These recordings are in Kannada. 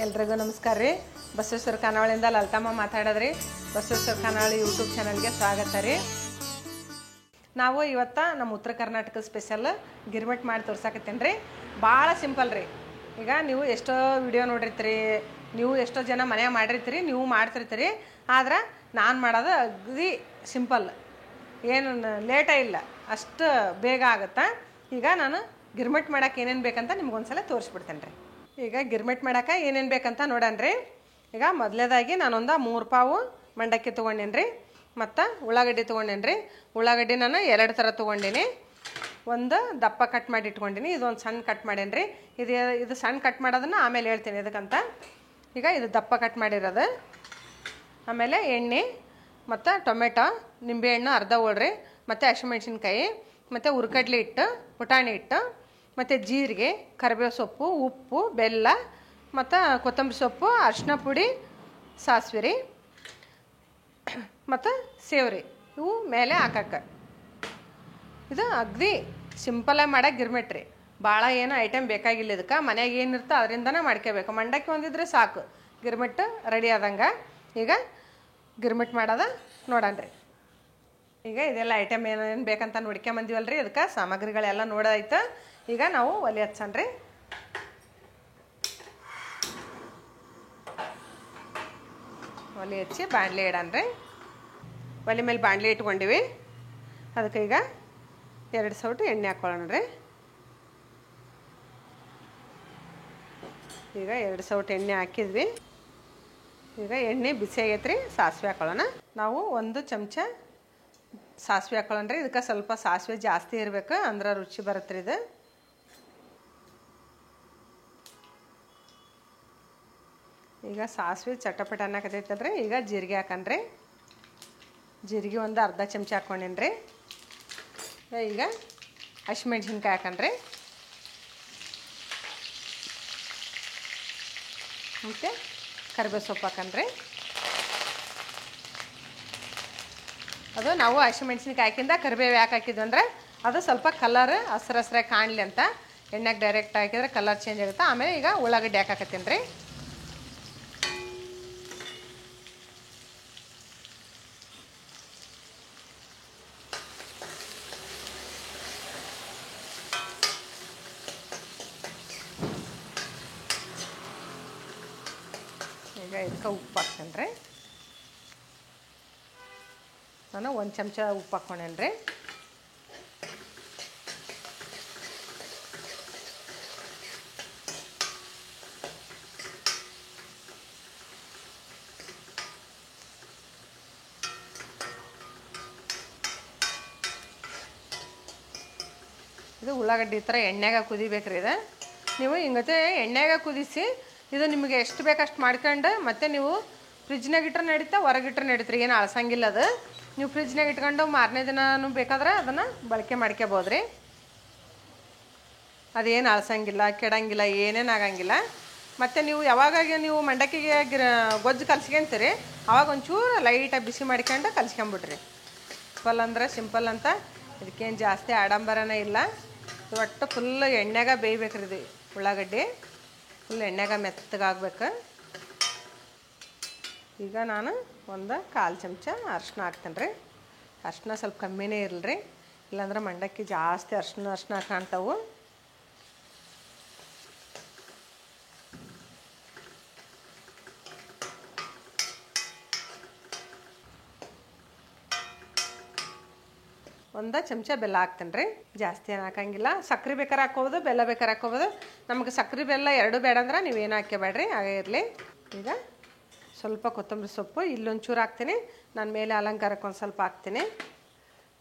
ಎಲ್ರಿಗೂ ನಮಸ್ಕಾರ ರೀ. ಬಸವೇಶ್ವರ ಖಾನಾವಳಿಯಿಂದ ಲಲಿತಮ್ಮ ಮಾತಾಡೋದ್ರಿ. ಬಸವೇಶ್ವರ ಖಾನಾವಳಿ ಯೂಟ್ಯೂಬ್ ಚಾನಲ್ಗೆ ಸ್ವಾಗತ ರೀ. ನಾವು ಇವತ್ತು ನಮ್ಮ ಉತ್ತರ ಕರ್ನಾಟಕ ಸ್ಪೆಷಲ್ ಗಿರ್ಮಿಟ್ ಮಾಡಿ ತೋರ್ಸಾಕತ್ತೇನೆ ರೀ. ಭಾಳ ಸಿಂಪಲ್ ರೀ. ಈಗ ನೀವು ಎಷ್ಟೋ ವಿಡಿಯೋ ನೋಡಿರ್ತೀರಿ, ನೀವು ಎಷ್ಟೋ ಜನ ಮನ್ಯಾಗ ಮಾಡಿರ್ತೀರಿ, ನೀವು ಮಾಡ್ತಿರ್ತೀರಿ. ಆದ್ರೆ ನಾನು ಮಾಡೋದು ಅಗದಿ ಸಿಂಪಲ್, ಏನು ಲೇಟೇ ಇಲ್ಲ, ಅಷ್ಟು ಬೇಗ ಆಗುತ್ತೆ. ಈಗ ನಾನು ಗಿರ್ಮಿಟ್ ಮಾಡೋಕೆ ಏನೇನು ಬೇಕಂತ ನಿಮ್ಗೊಂದ್ಸಲ ತೋರಿಸ್ಬಿಡ್ತೇನೆ ರೀ. ಈಗ ಗಿರ್ಮಿಟ್ ಮಾಡೋಕೆ ಏನೇನು ಬೇಕಂತ ನೋಡೋಣ ರೀ. ಈಗ ಮೊದಲೇದಾಗಿ ನಾನೊಂದು 3 ಪಾವು ಮಂಡಕ್ಕಿ ತೊಗೊಂಡೇನಿ ರೀ. ಮತ್ತು ಉಳ್ಳಾಗಡ್ಡಿ ತೊಗೊಂಡೇನಿ ರೀ. ಉಳ್ಳಾಗಡ್ಡಿ ನಾನು 2 ಥರ ತೊಗೊಂಡೀನಿ. ಒಂದು ದಪ್ಪ ಕಟ್ ಮಾಡಿ ಇಟ್ಕೊಂಡೀನಿ, ಇದೊಂದು ಸಣ್ಣ ಕಟ್ ಮಾಡೇನಿ ರೀ. ಇದು ಸಣ್ಣ ಕಟ್ ಮಾಡೋದನ್ನು ಆಮೇಲೆ ಹೇಳ್ತೀನಿ ಎದಕ್ಕಂತ. ಈಗ ಇದು ದಪ್ಪ ಕಟ್ ಮಾಡಿರೋದು. ಆಮೇಲೆ ಎಣ್ಣೆ ಮತ್ತು ಟೊಮೆಟೊ, ನಿಂಬೆಹಣ್ಣು ಅರ್ಧ ಹೋಳ್ರಿ, ಮತ್ತು ಹಸಿಮೆಣ್ಸಿನ್ಕಾಯಿ, ಮತ್ತು ಹುರ್ಗಡ್ಲೆ ಹಿಟ್ಟು, ಪುಟಾಣಿ ಹಿಟ್ಟು, ಮತ್ತು ಜೀರಿಗೆ, ಕರಿಬೇವು ಸೊಪ್ಪು, ಉಪ್ಪು, ಬೆಲ್ಲ, ಮತ್ತು ಕೊತ್ತಂಬರಿ ಸೊಪ್ಪು, ಅರಿಶಿನ ಪುಡಿ, ಸಾಸಿವೆ ರೀ, ಮತ್ತು ಸೇವ್ರಿ. ಇವು ಮೇಲೆ ಹಾಕಕ್ಕೆ. ಇದು ಅಗದಿ ಸಿಂಪಲಾಗಿ ಮಾಡೋಕೆ ಗಿರ್ಮಿಟ್ ರೀ. ಭಾಳ ಏನು ಐಟಮ್ ಬೇಕಾಗಿಲ್ಲ ಇದಕ್ಕೆ. ಮನೆಯಾಗ ಏನಿರ್ತೋ ಅದರಿಂದನೇ ಮಾಡ್ಕೋಬೇಕು. ಮಂಡಕ್ಕಿ ಒಂದಿದ್ರೆ ಸಾಕು, ಗಿರ್ಮಿಟ್ಟು ರೆಡಿ ಆದಂಗೆ. ಈಗ ಗಿರ್ಮಿಟ್ ಮಾಡೋದ ನೋಡೋಣ ರೀ. ಈಗ ಇದೆಲ್ಲ ಐಟಮ್ ಏನೇನು ಬೇಕಂತ ನೋಡ್ಕೊಂಬಂದಿವಲ್ಲ ರೀ. ಇದಕ್ಕೆ ಸಾಮಗ್ರಿಗಳೆಲ್ಲ ನೋಡೋದಾಯ್ತು. ಈಗ ನಾವು ಒಲೆ ಹಚ್ಚೋಣ ರೀ. ಒಲೆ ಹಚ್ಚಿ ಬಾಣಲೆ ಇಡೋಣ ರೀ. ಒಲೆ ಮೇಲೆ ಬಾಣಲೆ ಇಟ್ಕೊಂಡಿವಿ. ಅದಕ್ಕೆ ಈಗ 2 ಸೌಟು ಎಣ್ಣೆ ಹಾಕ್ಕೊಳ್ಳೋಣ ರೀ. ಈಗ 2 ಸೌಟು ಎಣ್ಣೆ ಹಾಕಿದ್ವಿ. ಈಗ ಎಣ್ಣೆ ಬಿಸಿ ಆಗೈತೆ ರೀ. ಸಾಸಿವೆ ಹಾಕೊಳ್ಳೋಣ. ನಾವು 1 ಚಮಚ ಸಾಸಿವೆ ಹಾಕೊಳ್ಳೋಣ ರೀ. ಇದಕ್ಕೆ ಸ್ವಲ್ಪ ಸಾಸಿವೆ ಜಾಸ್ತಿ ಇರಬೇಕು, ಅಂದ್ರೆ ರುಚಿ ಬರುತ್ತೆ ರೀ ಇದು. ಈಗ ಸಾಸಿವೆ ಚಟಪಟ ಅನ್ನಕತ್ತೈತಲ್ರಿ. ಈಗ ಜೀರಿಗೆ ಹಾಕಣ್ರಿ. ಜೀರಿಗೆ ಒಂದು ಅರ್ಧ ಚಮಚ ಹಾಕ್ಕೊಂಡೇನಿ ರೀ. ಈಗ ಹಸಿಮೆಣ್ಸಿನ್ಕಾಯಿ ಹಾಕಣ್ರಿ. ಮತ್ತು ಕರಿಬೇವು ಸೊಪ್ಪು ಹಾಕಣ್ರಿ. ಅದು ನಾವು ಹಸಿಮೆಣ್ಸಿನ್ಕಾಯಿ ಹಾಕಿಂದ ಕರಿಬೇವು ಯಾಕೆ ಹಾಕಿದ್ವಿ ಅಂದರೆ ಅದು ಸ್ವಲ್ಪ ಕಲರ್ ಹಸ್ರಾಗಿ ಕಾಣಲಿ ಅಂತ. ಎಣ್ಣೆಗೆ ಡೈರೆಕ್ಟ್ ಹಾಕಿದ್ರೆ ಕಲರ್ ಚೇಂಜ್ ಆಗುತ್ತೆ. ಆಮೇಲೆ ಈಗ ಉಳ್ಳಾಗಡ್ಡಿ ಹಾಕಾಕತ್ತೀನಿ ರೀ. ಈಗ ಇದಕ್ಕೆ ಉಪ್ಪು ಹಾಕ್ತೇನೆ ರೀ. ನಾನು 1 ಚಮಚ ಉಪ್ಪು ಹಾಕ್ಕೊಂಡೇನಿ ರೀ. ಇದು ಉಳ್ಳಾಗಡ್ಡಿ ಈ ಥರ ಎಣ್ಣೆಗೆ ಕುದಿಬೇಕ್ರಿ. ಇದು ನೀವು ಹಿಂಗತೆ ಎಣ್ಣೆಗೆ ಕುದಿಸಿ ಇದು ನಿಮಗೆ ಎಷ್ಟು ಬೇಕಷ್ಟು ಮಾಡ್ಕೊಂಡು ಮತ್ತೆ ನೀವು ಫ್ರಿಜ್ನಾಗ ಇಟ್ಟರೆ ನಡೀತಾ, ಹೊರಗಿಟ್ರೆ ನಡೀತ್ರಿ. ಏನು ಅಳಸಂಗಿಲ್ಲ ಅದು. ನೀವು ಫ್ರಿಜ್ನಾಗ ಇಟ್ಕೊಂಡು ಮಾರನೇ ದಿನನೂ ಬೇಕಾದ್ರೆ ಅದನ್ನು ಬಳಕೆ ಮಾಡ್ಕೋಬೋದು ರೀ. ಅದೇನು ಅಳಸಂಗಿಲ್ಲ, ಕೆಡಂಗಿಲ್ಲ, ಏನೇನು ಆಗಂಗಿಲ್ಲ. ಮತ್ತು ನೀವು ಯಾವಾಗ ನೀವು ಮಂಡಕ್ಕಿಗೆ ಗೊಜ್ಜು ಕಲ್ಸ್ಕೊಂತೀರಿ ಅವಾಗ ಒಂಚೂರು ಲೈಟಾಗಿ ಬಿಸಿ ಮಾಡ್ಕೊಂಡು ಕಲ್ಸ್ಕೊಂಬಿಡ್ರಿ. ಸಿಂಪಲ್ ಅಂದ್ರೆ ಸಿಂಪಲ್ ಅಂತ, ಇದಕ್ಕೇನು ಜಾಸ್ತಿ ಆಡಂಬರನೇ ಇಲ್ಲ. ಒಟ್ಟು ಫುಲ್ ಎಣ್ಣೆಗ ಬೇಯ್ಬೇಕ್ರಿ. ಇದು ಉಳ್ಳಾಗಡ್ಡಿ ಫುಲ್ ಎಣ್ಣೆಗ ಮೆತ್ತಗಾಗ್ಬೇಕು. ಈಗ ನಾನು ಒಂದು 1/4 ಚಮಚ ಅರಿಶಿನ ಹಾಕ್ತೇನೆ ರೀ. ಅರಿಶಿನ ಸ್ವಲ್ಪ ಕಮ್ಮಿನೇ ಇರಲಿ ರೀ, ಇಲ್ಲಾಂದ್ರೆ ಮಂಡಕ್ಕಿ ಜಾಸ್ತಿ ಅರಿಶಿನ ಕಾಣ್ತಾವು. ಒಂದು ಚಮಚ ಬೆಲ್ಲ ಹಾಕ್ತೇನೆ ರೀ. ಜಾಸ್ತಿ ಏನು ಹಾಕಂಗಿಲ್ಲ. ಸಕ್ಕರೆ ಬೇಕಾರೆ ಹಾಕ್ಕೋಬೋದು, ಬೆಲ್ಲ ಬೇಕಾರೆ ಹಾಕ್ಕೋಬೋದು. ನಮಗೆ ಸಕ್ಕರೆ ಬೆಲ್ಲ ಎರಡು ಬೇಡ ಅಂದ್ರೆ ನೀವೇನು ಹಾಕ್ಕೋಬೇಡ್ರಿ, ಹಾಗೇ ಇರಲಿ. ಈಗ ಸ್ವಲ್ಪ ಕೊತ್ತಂಬರಿ ಸೊಪ್ಪು ಇಲ್ಲೊಂಚೂರು ಹಾಕ್ತೀನಿ. ನಾನು ಮೇಲೆ ಅಲಂಕಾರಕ್ಕೆ ಒಂದು ಸ್ವಲ್ಪ ಹಾಕ್ತೀನಿ.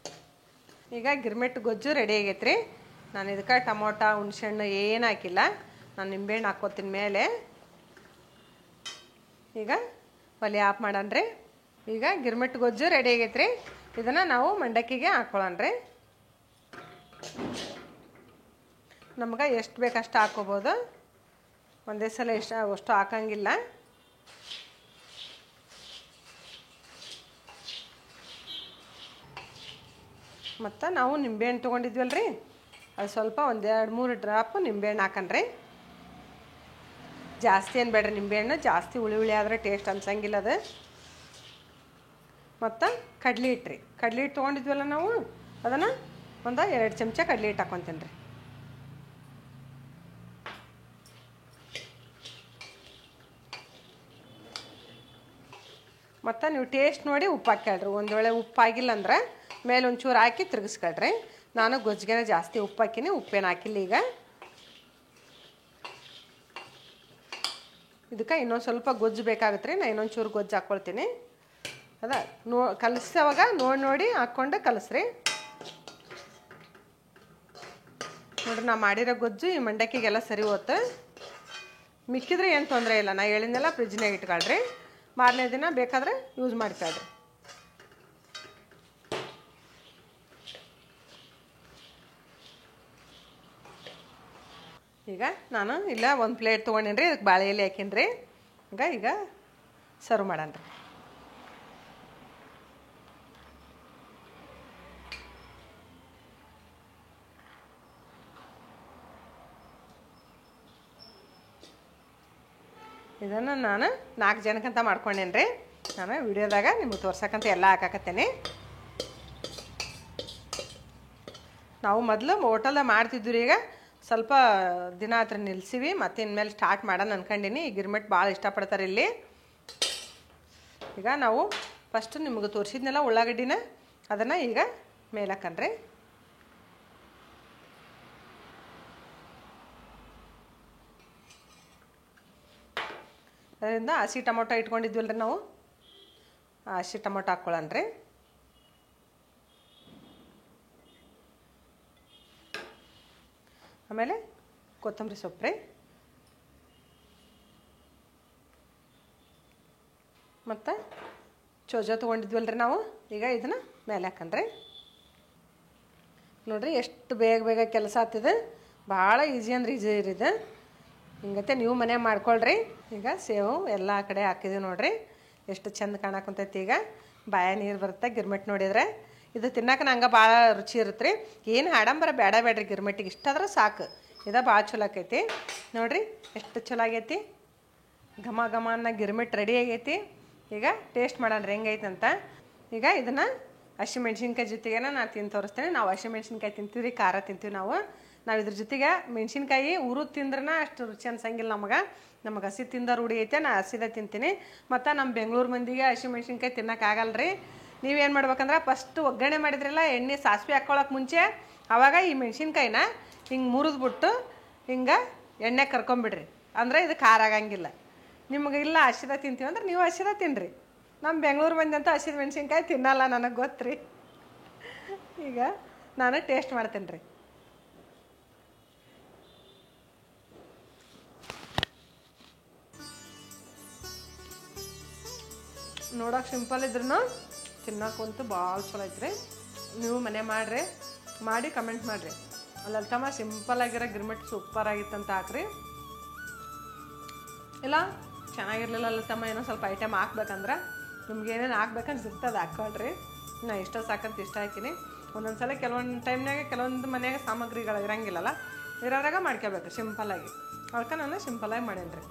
ಈಗ ಗಿರ್ಮಿಟ್ ಗೊಜ್ಜು ರೆಡಿ ಆಗೈತೆ ರೀ. ನಾನು ಇದಕ್ಕೆ ಟೊಮೊಟೊ, ಹುಣ್ಸೆಹಣ್ಣು ಏನು ಹಾಕಿಲ್ಲ. ನಾನು ನಿಂಬೆಹಣ್ಣು ಹಾಕ್ಕೋತೀನಿ ಮೇಲೆ. ಈಗ ಒಲೆ ಆಫ್ ಮಾಡೋಣ ರೀ. ಈಗ ಗಿರ್ಮಿಟ್ ಗೊಜ್ಜು ರೆಡಿ ಆಗೈತೆ ರೀ. ಇದನ್ನು ನಾವು ಮಂಡಕ್ಕಿಗೆ ಹಾಕ್ಕೊಳ್ಳೋಣ ರೀ. ನಮ್ಗೆ ಎಷ್ಟು ಬೇಕಷ್ಟು ಹಾಕ್ಕೋಬೋದು, ಒಂದೇ ಸಲ ಅಷ್ಟು ಹಾಕಂಗಿಲ್ಲ. ಮತ್ತು ನಾವು ನಿಂಬೆಹಣ್ಣು ತೊಗೊಂಡಿದ್ವಲ್ಲ ರೀ, ಅದು ಸ್ವಲ್ಪ 1-2-3 ಡ್ರಾಪ್ ನಿಂಬೆಹಣ್ಣು ಹಾಕಣ್ರಿ. ಜಾಸ್ತಿ ಏನು ಬೇಡ್ರಿ ನಿಂಬೆಹಣ್ಣು, ಜಾಸ್ತಿ ಹುಳಿ ಹುಳಿ ಆದರೆ ಟೇಸ್ಟ್ ಅನ್ಸಂಗಿಲ್ಲ ಅದು. ಮತ್ತು ಕಡ್ಲೆ ಹಿಟ್ಟು ರೀ, ಕಡ್ಲೆ ಹಿಟ್ಟು ತೊಗೊಂಡಿದ್ವಲ್ಲ ನಾವು, ಅದನ್ನು ಒಂದು 2 ಚಮಚ ಕಡ್ಲೆ ಹಿಟ್ಟು ಹಾಕ್ಕೊತೀನಿ ರೀ. ಮತ್ತು ನೀವು ಟೇಸ್ಟ್ ನೋಡಿ ಉಪ್ಪು ಹಾಕ್ಯಾಳ್ರಿ. ಒಂದು ವೇಳೆ ಉಪ್ಪು ಆಗಿಲ್ಲ ಅಂದ್ರೆ ಮೇಲೆ ಒಂಚೂರು ಹಾಕಿ ತಿರುಗಿಸ್ಕೊಳ್ರಿ. ನಾನು ಗೊಜ್ಜಿಗೆನ ಜಾಸ್ತಿ ಉಪ್ಪು ಹಾಕಿನಿ, ಉಪ್ಪೇನು ಹಾಕಿಲ್ಲ. ಈಗ ಇದಕ್ಕೆ ಇನ್ನೊಂದು ಸ್ವಲ್ಪ ಗೊಜ್ಜು ಬೇಕಾಗುತ್ತೆ ರೀ. ನಾನು ಇನ್ನೊಂದು ಚೂರು ಗೊಜ್ಜು ಹಾಕ್ಕೊಳ್ತೀನಿ. ಅದ ಕಲಸೋವಾಗ ನೋಡಿ ಹಾಕ್ಕೊಂಡು ಕಲಸ್ರಿ. ನೋಡ್ರಿ, ನಾ ಮಾಡಿರೋ ಗೊಜ್ಜು ಈ ಮಂಡಕ್ಕಿಗೆಲ್ಲ ಸರಿ ಹೋತು. ಮಿಕ್ಕಿದ್ರೆ ಏನು ತೊಂದರೆ ಇಲ್ಲ. ನಾ ಹೇಳಿದ್ನೆಲ್ಲ ಫ್ರಿಜ್ನಾಗ ಇಟ್ಕೊಳ್ರಿ. ಮಾರನೇ ದಿನ ಬೇಕಾದ್ರೆ ಯೂಸ್ ಮಾಡ್ಕೊಳ್ರಿ. ಈಗ ನಾನು ಇಲ್ಲ ಒಂದು ಪ್ಲೇಟ್ ತೊಗೊಂಡೇನಿ ರೀ. ಅದಕ್ಕೆ ಬಾಳೆ ಎಲೆ ಹಾಕೀನಿ ರೀ. ಈಗ ಸರ್ವ್ ಮಾಡೋಣ ರೀ. ಇದನ್ನು ನಾನು 4 ಜನಕ್ಕಂತ ಮಾಡ್ಕೊಂಡೇನಿ ರೀ. ನಾನು ವಿಡಿಯೋದಾಗ ನಿಮಗೆ ತೋರ್ಸಕ್ಕಂತ ಎಲ್ಲ ಹಾಕಾಕತ್ತೇನೆ. ನಾವು ಮೊದಲು ಹೋಟೆಲ್ದಾಗ ಮಾಡ್ತಿದ್ವಿ ರೀ. ಈಗ ಸ್ವಲ್ಪ ದಿನ ಹತ್ರ ನಿಲ್ಸಿವಿ, ಮತ್ತು ಇನ್ಮೇಲೆ ಸ್ಟಾರ್ಟ್ ಮಾಡೋಣ ಅನ್ಕೊಂಡಿನಿ. ಈ ಗಿರ್ಮಿಟ್ ಭಾಳ ಇಷ್ಟಪಡ್ತಾರೆ ಇಲ್ಲಿ. ಈಗ ನಾವು ಫಸ್ಟು ನಿಮಗೆ ತೋರಿಸಿದ್ನೆಲ್ಲ ಉಳ್ಳಾಗಡ್ಡಿನ ಅದನ್ನು ಈಗ ಮೇಲೆ ಹಾಕನ್ರಿ. ಅದರಿಂದ ಹಸಿ ಟೊಮೊಟೊ ಇಟ್ಕೊಂಡಿದ್ವಲ್ಲ ರೀ ನಾವು, ಆ ಹಸಿ ಟೊಮೊಟೊ ಹಾಕ್ಕೊಳ್ಳೋಣ್ರಿ. ಆಮೇಲೆ ಕೊತ್ತಂಬರಿ ಸೊಪ್ಪು ರೀ, ಮತ್ತು ಚೋಜ ತೊಗೊಂಡಿದ್ವಲ್ಲ ರೀ ನಾವು. ಈಗ ಇದನ್ನು ಮೇಲೆ ಹಾಕನ್ರಿ. ನೋಡಿರಿ ಎಷ್ಟು ಬೇಗ ಕೆಲಸ ಆಗ್ತದೆ. ಭಾಳ ಈಸಿ ಅಂದ್ರೆ ಈಸಿ ಇರಿದೆ. ಹಿಂಗತ್ತೆ ನೀವು ಮನೆ ಮಾಡ್ಕೊಳ್ರಿ. ಈಗ ಸೇವು ಎಲ್ಲ ಕಡೆ ಹಾಕಿದ್ದೀವಿ ನೋಡಿರಿ, ಎಷ್ಟು ಚಂದ ಕಾಣಕುಂತೈತಿ. ಈಗ ಬಾಯ ನೀರು ಬರುತ್ತೆ ಗಿರ್ಮಿಟ್ ನೋಡಿದ್ರೆ. ಇದು ತಿನ್ನಕ್ಕೆ ನಂಗೆ ಭಾಳ ರುಚಿ ಇರುತ್ತೆ ರೀ. ಏನು ಆಡಂಬರ ಬೇಡ್ರಿ ಗಿರ್ಮಿಟ್ಟಿಗೆ. ಇಷ್ಟಾದ್ರೆ ಸಾಕು. ಇದು ಭಾಳ ಚಲೋ ಆಕೈತಿ ನೋಡಿರಿ, ಎಷ್ಟು ಚಲೋ ಆಗೈತಿ. ಘಮ ಘಮ ಅನ್ನೋ ಗಿರ್ಮಿಟ್ ರೆಡಿ ಆಗೈತಿ. ಈಗ ಟೇಸ್ಟ್ ಮಾಡೋಣ ಹೆಂಗೈತೆ ಅಂತ. ಈಗ ಇದನ್ನು ಹಸಿಮೆಣ್ಸಿನ್ಕಾಯಿ ಜೊತೆಗೆ ನಾನು ತಿಂದು ತೋರಿಸ್ತೇನೆ. ನಾವು ಹಸಿಮೆಣ್ಸಿನ್ಕಾಯಿ ತಿಂತೀವಿ ರೀ, ಖಾರ ತಿಂತೀವಿ ನಾವು ಇದ್ರ ಜೊತೆಗೆ ಮೆಣ್ಸಿನ್ಕಾಯಿ ಉರಿದು ತಿಂದ್ರೆ ಅಷ್ಟು ರುಚಿ ಅನ್ಸಂಗಿಲ್ಲ ನಮಗೆ ಹಸಿ ತಿಂದ ರೂಢಿ ಐತೆ. ನಾ ಹಸಿದ ತಿಂತೀನಿ. ಮತ್ತು ನಮ್ಮ ಬೆಂಗಳೂರು ಮಂದಿಗೆ ಹಸಿಮೆಣ್ಸಿನ್ಕಾಯಿ ತಿನ್ನೋಕ್ಕಾಗಲ್ಲ ರೀ. ನೀವೇನು ಮಾಡ್ಬೇಕಂದ್ರೆ ಫಸ್ಟ್ ಒಗ್ಗರಣೆ ಮಾಡಿದ್ರಲ್ಲ, ಎಣ್ಣೆ ಸಾಸಿವೆ ಹಾಕ್ಕೊಳಕ್ಕೆ ಮುಂಚೆ ಆವಾಗ ಈ ಮೆಣ್ಸಿನ್ಕಾಯಿನ ಹಿಂಗೆ ಮುರಿದ್ಬಿಟ್ಟು ಹಿಂಗೆ ಎಣ್ಣೆ ಕರ್ಕೊಂಬಿಡ್ರಿ. ಅಂದರೆ ಇದು ಖಾರ ಆಗಂಗಿಲ್ಲ. ನಿಮ್ಗೆ ಇಲ್ಲ ಹಸಿದ ತಿಂತೀವಿ ಅಂದ್ರೆ ನೀವು ಹಸಿದ ತಿನ್ನಿರಿ. ನಮ್ಮ ಬೆಂಗಳೂರು ಮಂದಿ ಅಂತೂ ಹಸಿದ ಮೆಣ್ಸಿನ್ಕಾಯಿ ತಿನ್ನಲ್ಲ, ನನಗೆ ಗೊತ್ತು ರೀ. ಈಗ ನಾನು ಟೇಸ್ಟ್ ಮಾಡ್ತೇನೆ ರೀ. ನೋಡೋಕೆ ಸಿಂಪಲ್ ಇದ್ರೂ ತಿನ್ನೋಕ್ಕಂತೂ ಭಾಳ ಚಲೋ ಐತ್ರಿ. ನೀವು ಮನೆ ಮಾಡಿ ಕಮೆಂಟ್ ಮಾಡಿರಿ. ಲಲಿತಮ್ಮ ಸಿಂಪಲ್ಲಾಗಿರೋ ಗಿರ್ಮಿಟ್ ಸೂಪರ್ ಆಗಿತ್ತು ಅಂತ ಹಾಕ್ರಿ. ಇಲ್ಲ ಚೆನ್ನಾಗಿರ್ಲಿಲ್ಲ ಲಲಿತಮ್ಮ, ಏನೋ ಸ್ವಲ್ಪ ಐಟಮ್ ಹಾಕ್ಬೇಕಂದ್ರೆ ನಿಮ್ಗೆ ಏನೇನು ಹಾಕ್ಬೇಕಂತ ಅದು ಹಾಕ್ಕೊಳ್ರಿ. ನಾ ಇಷ್ಟ ಸಾಕಂತ ಇಷ್ಟ ಹಾಕಿನಿ. ಒಂದೊಂದು ಸಲ ಕೆಲವೊಂದು ಟೈಮ್ನಾಗ ಕೆಲವೊಂದು ಮನೆಯಾಗ ಸಾಮಗ್ರಿಗಳು ಇರೋಂಗಿಲ್ಲಲ್ಲ, ಇರೋರಾಗ ಮಾಡ್ಕೋಬೇಕು ಸಿಂಪಲ್ಲಾಗಿ. ಅದಕ್ಕೆ ನಾನು ಸಿಂಪಲ್ಲಾಗಿ ಮಾಡೇನಿ ರೀ.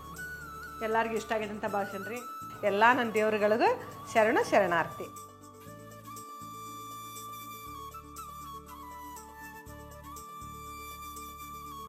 ಎಲ್ಲರಿಗೂ ಇಷ್ಟ ಆಗೈತೆ ಅಂತ ಭಾವಿಸೇನಿ ರೀ. ಎಲ್ಲ ನನ್ನ ದೇವ್ರುಗಳಿಗೂ ಶರಣಾರ್ಥಿ.